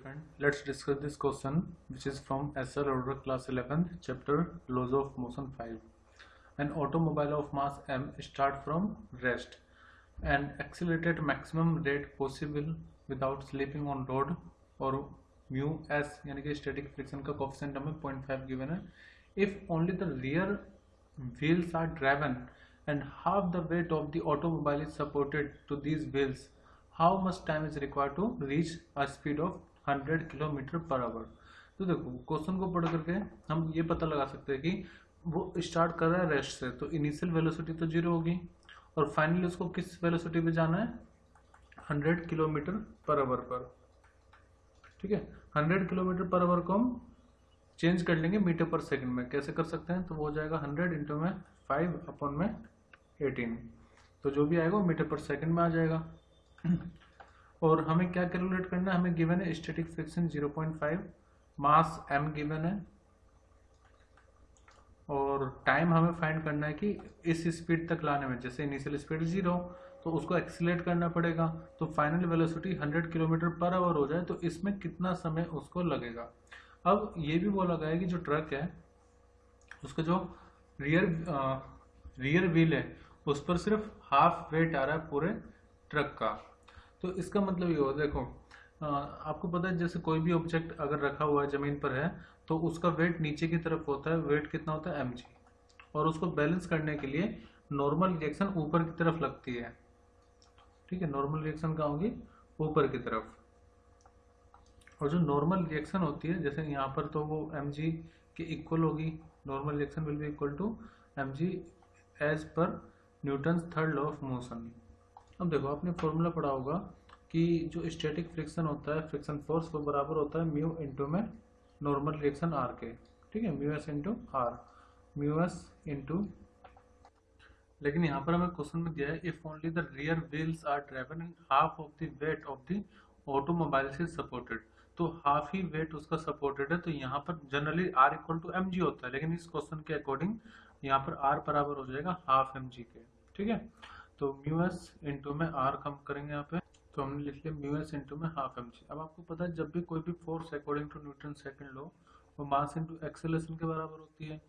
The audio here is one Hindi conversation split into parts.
friend, let's discuss this question which is from SL Order class 11th chapter Laws of Motion 5. An automobile of mass m start from rest and accelerate at maximum rate possible without slipping on road और mu s यानी कि static friction का coefficient हमें 0.5 given है. If only the rear wheels are driven and half the weight of the automobile is supported to these wheels, how much time is required to reach a speed of 100 kilometre per hour. तो देखो क्वेश्चन को पढ़ करके हम ये पता लगा सकते हैं कि वो स्टार्ट कर रहा है रेस्ट से, तो इनिशियल वेलोसिटी तो जीरो होगी और फाइनली उसको किस वेलोसिटी पे जाना है 100 किलोमीटर पर आवर पर. ठीक है, 100 किलोमीटर पर आवर को हम चेंज कर लेंगे मीटर पर सेकंड में. कैसे कर सकते हैं, तो वो हो जाएगा 100 इंटू में 5 अपॉन में 18, तो जो भी आएगा वो मीटर पर सेकंड में आ जाएगा. और हमें क्या कैलकुलेट करना है, हमें गिवन है स्टैटिक फ्रिक्शन 0.5, मास m गिवन है और टाइम हमें फाइंड करना है कि इस स्पीड तक लाने में, जैसे इनिशियल स्पीड 0 तो उसको एक्सीलरेट करना पड़ेगा, तो final velocity 100 kilometre per hour हो जाए तो इसमें कितना समय उसको लगेगा. अब ये भी बोला गया है कि जो ट्रक है उसका जो रियर व्हील है उस पर सिर्फ हाफ वेट आ रहा है पूरे ट्रक का. तो इसका मतलब ये हो, देखो आपको पता है जैसे कोई भी ऑब्जेक्ट अगर रखा हुआ है जमीन पर है तो उसका वेट नीचे की तरफ होता है. वेट कितना होता है mg, और उसको बैलेंस करने के लिए नॉर्मल रिएक्शन ऊपर की तरफ लगती है. ठीक है, नॉर्मल रिएक्शन कहाँ होगी, ऊपर की तरफ. और जो नॉर्मल रिएक्शन होती है जैसे यहाँ पर तो वो mg के इक्वल होगी. Normal reaction will be equal to mg as per Newton's third law of motion. अब देखो आपने फॉर्मूला पढ़ा होगा कि जो स्टैटिक फ्रिक्शन होता है, फ्रिक्शन फोर्स वो बराबर होता है म्यू इंटू में नॉर्मल रिएक्शन आर के. ठीक है, mu S into R, mu S into. लेकिन यहाँ पर हमें क्वेश्चन में दिया है if only the rear wheels are driven and half of the weight of the automobile is supported, तो हाफ ही वेट उसका सपोर्टेड है. तो यहाँ पर generally R equal to M G होता है, लेकिन इस क्वेश्चन के अकॉर्डिंग यहाँ पर आर बराबर हो जाएगा हाफ एम जी के. ठीक है, तो म्यू एस इंटू में आर कम करेंगे यहाँ पे, तो हमने लिख लिया म्यू एस इंटू में हाफ एम जी. अब आपको पता है जब भी कोई भी force according to Newton second law वो मास इंटू एक्सेलरेशन के बराबर होती है.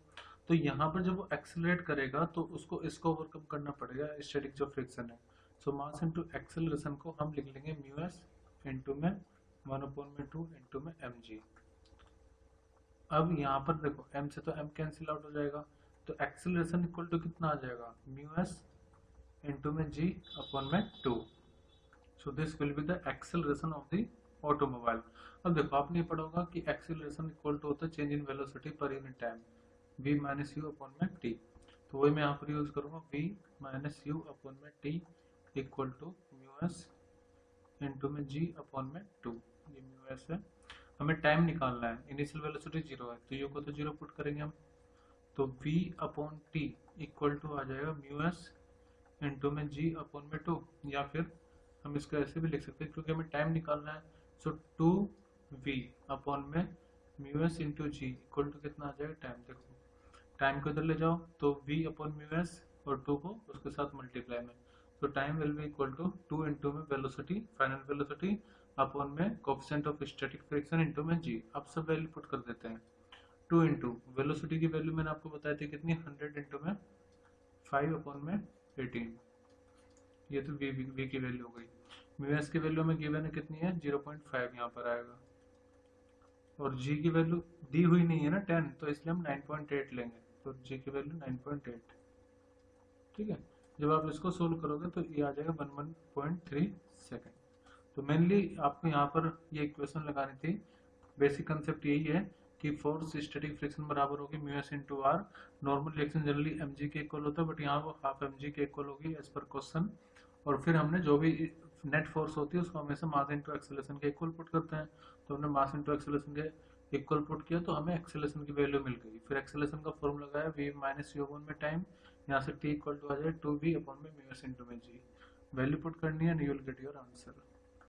तो यहाँ पर जब वो एक्सेलरेट करेगा तो उसको इसको ओवरकम करना पड़ेगा स्टैटिक जो फ्रिक्शन है. सो मास इंटू एक्सेलरेशन को हम लिख लेंगे म्यू एस इंटू में 1/2 इंटू में एम जी. अब यहाँ पर देखो m से तो m कैंसिल आउट हो जाएगा, तो एक्सेलरेशन इक्वल टू कितना आ जाएगा म्यू एस इंटू में g अपॉन में 2. So this will be the acceleration of the automobile. अब देखो आपने पढ़ा होगा कि एक्सेलरेशन इक्वल टू होता है change in velocity per unit time v minus U upon में t. तो वही मैं यहाँ पर यूज करूंगा v माइनस यू अपॉन में t equal to mu S into में g अपॉन में 2. ये म्यू एस है, हमें टाइम निकालना है. इनिशियल वेलोसिटी 0 है तो यू को तो 0 पुट करेंगे हम, तो v upon t equal to आ जाएगा म्यू एस इंटू में g अपॉन में 2. या फिर हम इसको ऐसे भी लिख सकते हैं क्योंकि हमें टाइम निकालना है. सो 2v अपॉन में mu S into G equal to कितना आ जाएगा टाइम. देखो टाइम को इधर ले जाओ तो v अपॉन म्यू एस और 2 को उसके साथ मल्टीप्लाई में, तो time will be equal to 2 into में वेलोसिटी फाइनल वेलोसिटी अपॉन में coefficient of static friction into में g. अब सब वैल्यू पुट कर देते हैं. 2 इंटू वेलोसिटी की वैल्यू मैंने आपको बताई थी कितनी, 100 इंटू में 5 अपॉन में 18. ये तो v की वैल्यू हो गई. म्यू एस की वैल्यू में गिवन है कितनी है 0.5 यहाँ पर आएगा, और g की वैल्यू दी हुई नहीं है ना 10, तो इसलिए हम 9.8 लेंगे, तो g की वैल्यू 9.8. ठीक है, जब आप इसको सोल्व करोगे तो ये आ जाएगा 11.3 सेकेंड. तो मेनली आपको यहाँ पर ये इक्वेशन लगानी थी. बेसिक कंसेप्ट यही है कि फोर्स स्टैटिक फ्रिक्शन बराबर होगी mu S into R. Normal reaction generally M G के इक्वल होता है, बट यहाँ वो हाफ एम जी के इक्वल होगी एज पर क्वेश्चन. और फिर हमने जो भी नेट फोर्स होती है उसको हमेशा मास इंटू एक्सेलरेशन के इक्वल पुट करते हैं. तो हमने मास इंटू एक्सेलरेशन के इक्वल पुट किया तो हमें एक्सेलरेशन की वैल्यू मिल गई. फिर एक्सेलरेशन का फॉर्मूला लगाया v माइनस यू अपॉन में टाइम, यहाँ से t इक्वल टू आ जाए 2v अपॉन में म्यू एस इंटू में g. वैल्यू पुट करनी है and you will get your answer.